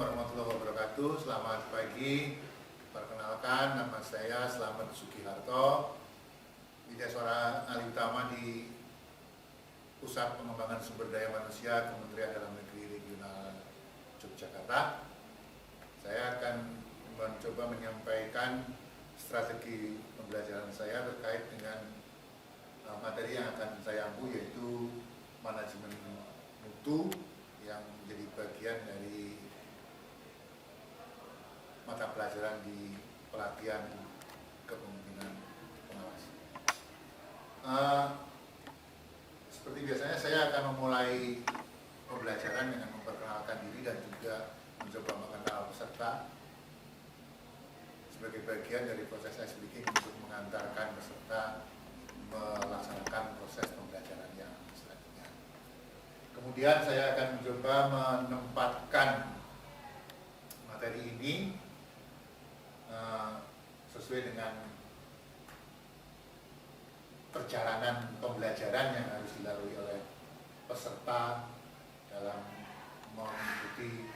warahmatullahi wabarakatuh. Selamat pagi. Perkenalkan, nama saya Slamet Sugiharto, Widya Suara Alih Utama di Pusat Pengembangan Sumber Daya Manusia Kementerian Dalam Negeri Regional Yogyakarta. Saya akan mencoba menyampaikan strategi pembelajaran saya terkait dengan materi yang akan saya ampu, yaitu manajemen mutu yang menjadi bagian dari mata pelajaran di pelatihan kepemimpinan pengawas. Seperti biasanya saya akan memulai pembelajaran dengan memperkenalkan diri dan juga mencoba mengenal peserta sebagai bagian dari proses ice breaking untuk mengantarkan peserta melaksanakan proses pembelajaran yang selanjutnya. Kemudian saya akan mencoba menempatkan materi ini sesuai dengan perjalanan pembelajaran yang harus dilalui oleh peserta dalam mengikuti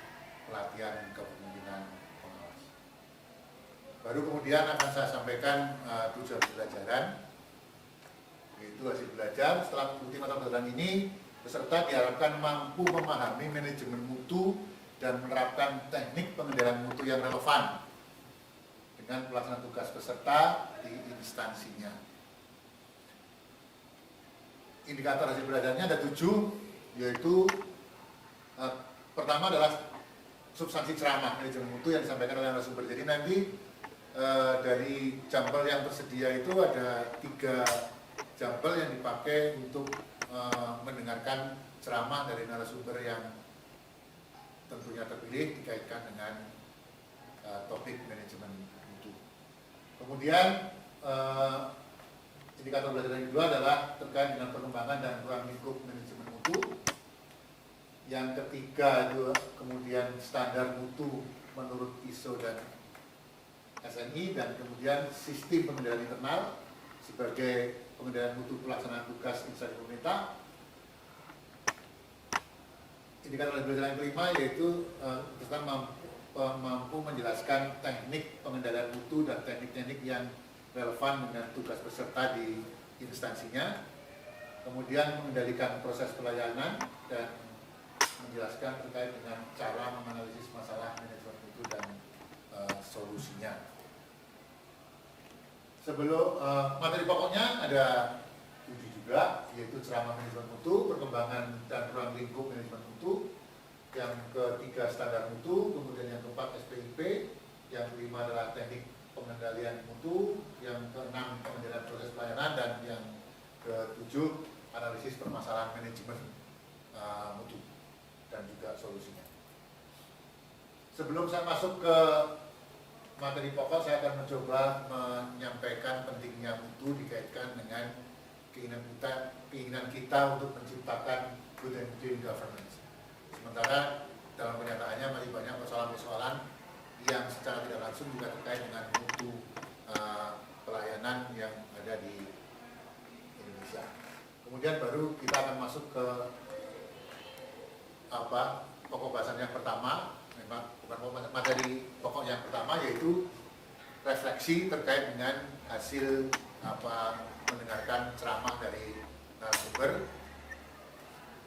pelatihan kepemimpinan pengawas. Baru kemudian akan saya sampaikan tujuan pembelajaran, yaitu hasil belajar. Setelah mengikuti mata pelajaran ini, peserta diharapkan mampu memahami manajemen mutu dan menerapkan teknik pengendalian mutu yang relevan dengan pelaksanaan tugas peserta di instansinya. Indikator hasil belajarnya ada 7, yaitu pertama adalah substansi ceramah manajemen mutu yang disampaikan oleh narasumber. Jadi nanti dari jambel yang tersedia itu ada 3 jambel yang dipakai untuk mendengarkan ceramah dari narasumber yang tentunya terpilih dikaitkan dengan topik manajemen mutu. Kemudian indikator belajar yang kedua adalah terkait dengan pengembangan dan ruang lingkup manajemen mutu. Yang ketiga itu kemudian standar mutu menurut ISO dan SNI, dan kemudian sistem pengendalian internal sebagai pengendalian mutu pelaksanaan tugas instansi pemerintah. Indikator belajar yang kelima yaitu tentang mampu menjelaskan teknik pengendalian mutu dan teknik-teknik yang relevan dengan tugas peserta di instansinya. Kemudian mengendalikan proses pelayanan dan menjelaskan terkait dengan cara menganalisis masalah manajemen mutu dan solusinya. Sebelum materi pokoknya ada 7 juga, yaitu ceramah manajemen mutu, perkembangan dan ruang lingkup manajemen mutu. Yang ketiga standar mutu, kemudian yang keempat SPIP, yang kelima adalah teknik pengendalian mutu, yang keenam pengendalian proses pelayanan, dan yang ketujuh analisis permasalahan manajemen mutu dan juga solusinya. Sebelum saya masuk ke materi pokok, saya akan mencoba menyampaikan pentingnya mutu dikaitkan dengan keinginan kita untuk menciptakan good and clean governance. Sementara dalam kenyataannya masih banyak persoalan-persoalan yang secara tidak langsung juga terkait dengan mutu pelayanan yang ada di Indonesia. Kemudian baru kita akan masuk ke pokok bahasan yang pertama. Memang bukan materi pokok yang pertama, yaitu refleksi terkait dengan hasil mendengarkan ceramah dari narasumber.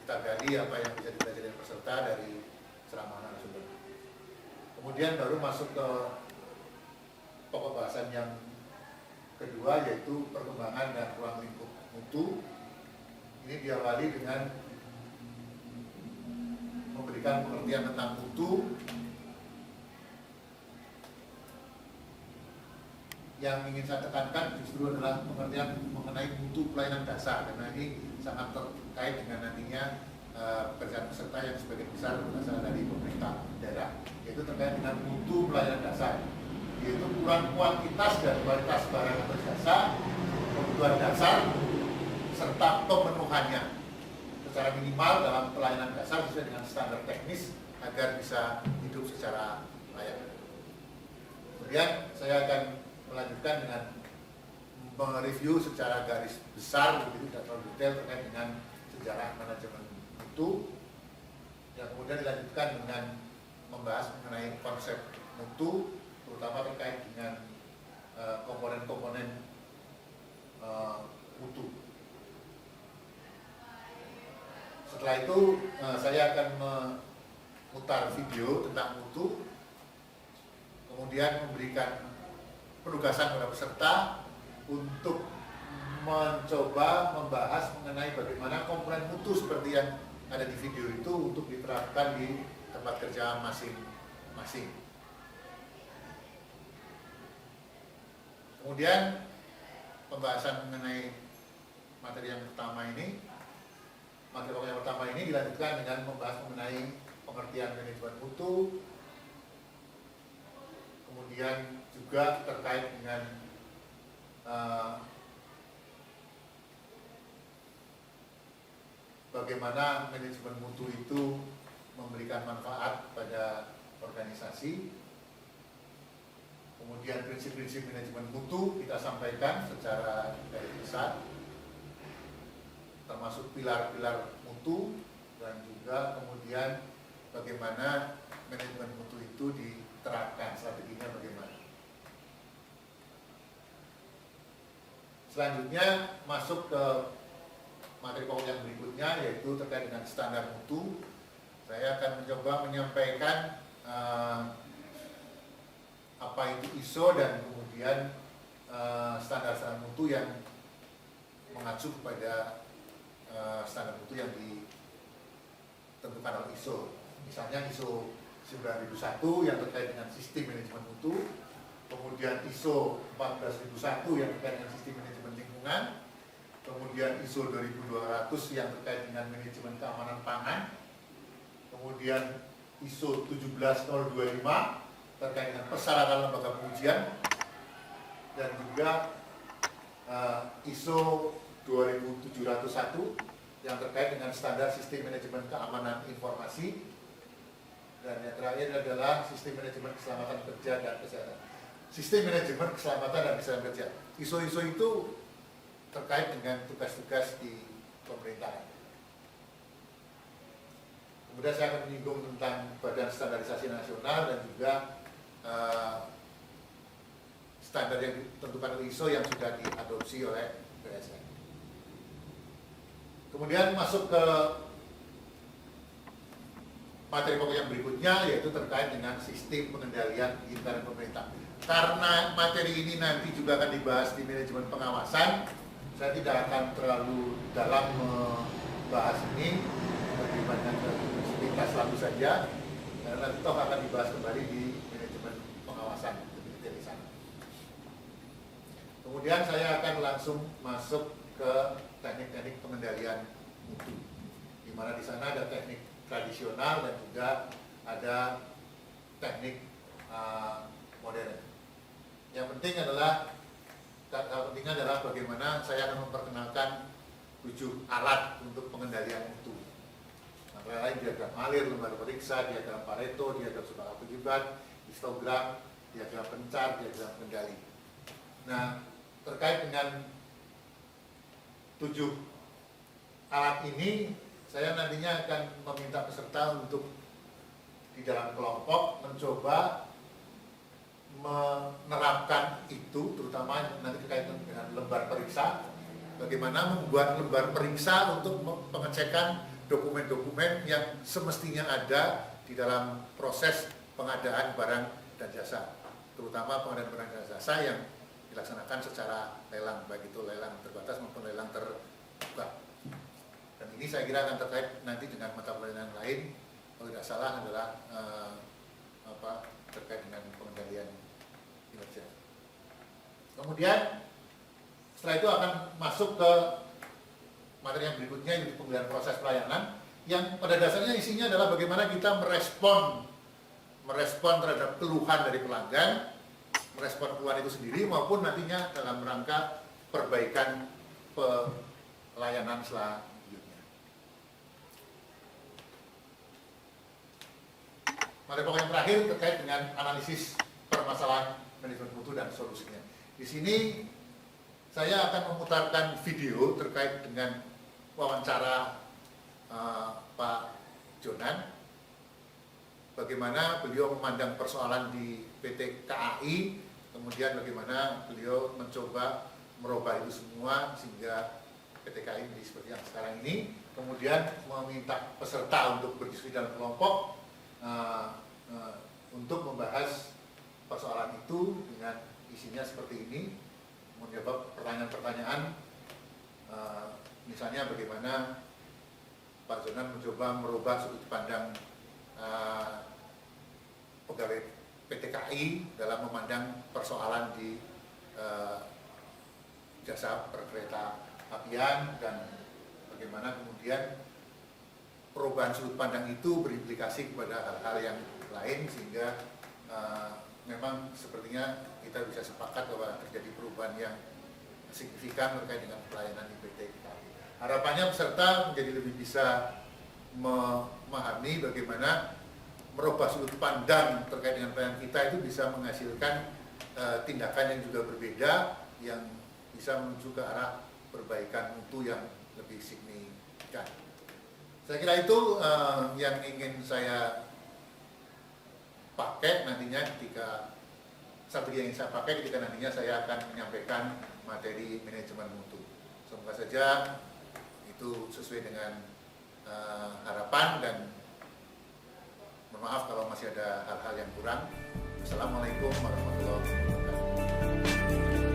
Kita gali apa yang bisa dipelajari dari peserta dari ceramah narasumber. Kemudian baru masuk ke pokok bahasan yang kedua, yaitu perkembangan dan ruang lingkup mutu. Ini diawali dengan memberikan pengertian tentang mutu. Yang ingin saya tekankan justru adalah pengertian mengenai mutu pelayanan dasar, karena ini sangat terkait dengan nantinya peserta yang sebagian besar berasal dari pemerintah daerah, yaitu terkait dengan mutu pelayanan dasar, yaitu ukuran kuantitas dan kualitas barang atau jasa, kebutuhan dasar, serta pemenuhannya secara minimal dalam pelayanan dasar sesuai dengan standar teknis agar bisa hidup secara layak. Kemudian saya akan melanjutkan dengan mereview secara garis besar begitu, tidak terlalu detail terkait dengan sejarah manajemen mutu, yang kemudian dilanjutkan dengan membahas mengenai konsep mutu, terutama terkait dengan komponen-komponen mutu. Setelah itu saya akan memutar video tentang mutu, kemudian memberikan penugasan kepada peserta untuk mencoba membahas mengenai bagaimana komponen mutu seperti yang ada di video itu untuk diterapkan di tempat kerja masing-masing. Kemudian pembahasan mengenai materi yang pertama ini, materi pokok yang pertama ini dilanjutkan dengan membahas mengenai pengertian manajemen mutu, kemudian juga terkait dengan bagaimana manajemen mutu itu memberikan manfaat pada organisasi. Kemudian prinsip-prinsip manajemen mutu kita sampaikan secara garis besar, termasuk pilar-pilar mutu, dan juga kemudian bagaimana manajemen mutu itu diterapkan, strateginya bagaimana. Selanjutnya masuk ke materi pokok yang berikutnya, yaitu terkait dengan standar mutu. Saya akan mencoba menyampaikan apa itu ISO dan kemudian standar-standar mutu yang mengacu kepada standar mutu yang ditentukan oleh ISO. Misalnya ISO 9001 yang terkait dengan sistem manajemen mutu, kemudian ISO 14001 yang terkait dengan sistem manajemen lingkungan, kemudian ISO 2200 yang terkait dengan manajemen keamanan pangan, kemudian ISO 17025 terkait dengan persyaratan lembaga pengujian, dan juga ISO 2701 yang terkait dengan standar sistem manajemen keamanan informasi, dan yang terakhir adalah sistem manajemen keselamatan kerja dan kesehatan. Sistem manajemen keselamatan dan kesehatan kerja. ISO-ISO itu terkait dengan tugas-tugas di pemerintahan. Kemudian saya akan menyinggung tentang Badan Standarisasi Nasional dan juga standar yang ditentukan oleh ISO yang sudah diadopsi oleh BSN. Kemudian masuk ke materi pokok yang berikutnya, yaitu terkait dengan sistem pengendalian di internal pemerintah. Karena materi ini nanti juga akan dibahas di manajemen pengawasan, saya tidak akan terlalu dalam membahas ini, bagaimana sepintas lalu saja, karena nanti toh akan dibahas kembali di manajemen pengawasan di sana. Kemudian saya akan langsung masuk ke teknik-teknik pengendalian mutu, di mana di sana ada teknik tradisional dan juga ada teknik modern. Yang penting adalah bagaimana saya akan memperkenalkan 7 alat untuk pengendalian mutu. Antara lain diagram Malir, lembar periksa, diagram Pareto, diagram sumber akibat, histogram, diagram pencar, diagram kendali. Nah, terkait dengan 7 alat ini, saya nantinya akan meminta peserta untuk di dalam kelompok mencoba menerapkan itu, terutama nanti terkait dengan lembar periksa, bagaimana membuat lembar periksa untuk pengecekan dokumen-dokumen yang semestinya ada di dalam proses pengadaan barang dan jasa, terutama pengadaan barang dan jasa yang dilaksanakan secara lelang, baik itu lelang terbatas maupun lelang terbuka. Dan ini saya kira akan terkait nanti dengan mata pelajaran lain, kalau tidak salah adalah terkait dengan pengendalian kinerja. Kemudian setelah itu akan masuk ke materi yang berikutnya, yaitu pengendalian proses pelayanan, yang pada dasarnya isinya adalah bagaimana kita merespon terhadap keluhan dari pelanggan, merespon keluhan itu sendiri maupun nantinya dalam rangka perbaikan pelayanan selanjutnya. Materi pokok yang terakhir terkait dengan analisis permasalahan manajemen mutu dan solusinya. Di sini saya akan memutarkan video terkait dengan wawancara Pak Jonan bagaimana beliau memandang persoalan di PT KAI, kemudian bagaimana beliau mencoba merubah itu semua sehingga PT KAI menjadi seperti yang sekarang ini. Kemudian meminta peserta untuk berdiskusi dalam kelompok untuk membahas persoalan itu dengan isinya seperti ini, menjawab pertanyaan-pertanyaan, misalnya bagaimana Pak Jonan mencoba merubah sudut pandang pegawai PT KAI dalam memandang persoalan di jasa perkereta apian, dan bagaimana kemudian perubahan sudut pandang itu berimplikasi kepada hal-hal yang lain, sehingga memang sepertinya kita bisa sepakat bahwa terjadi perubahan yang signifikan terkait dengan pelayanan di PT KAI. Harapannya peserta menjadi lebih bisa memahami bagaimana merubah sudut pandang terkait dengan pelayanan kita itu bisa menghasilkan tindakan yang juga berbeda, yang bisa menuju ke arah perbaikan mutu yang lebih signifikan. Saya kira itu yang ingin saya pakai nantinya ketika strategi yang ingin saya pakai ketika nantinya saya akan menyampaikan materi manajemen mutu. Semoga saja itu sesuai dengan harapan, dan mohon maaf kalau masih ada hal-hal yang kurang. Assalamualaikum warahmatullahi wabarakatuh.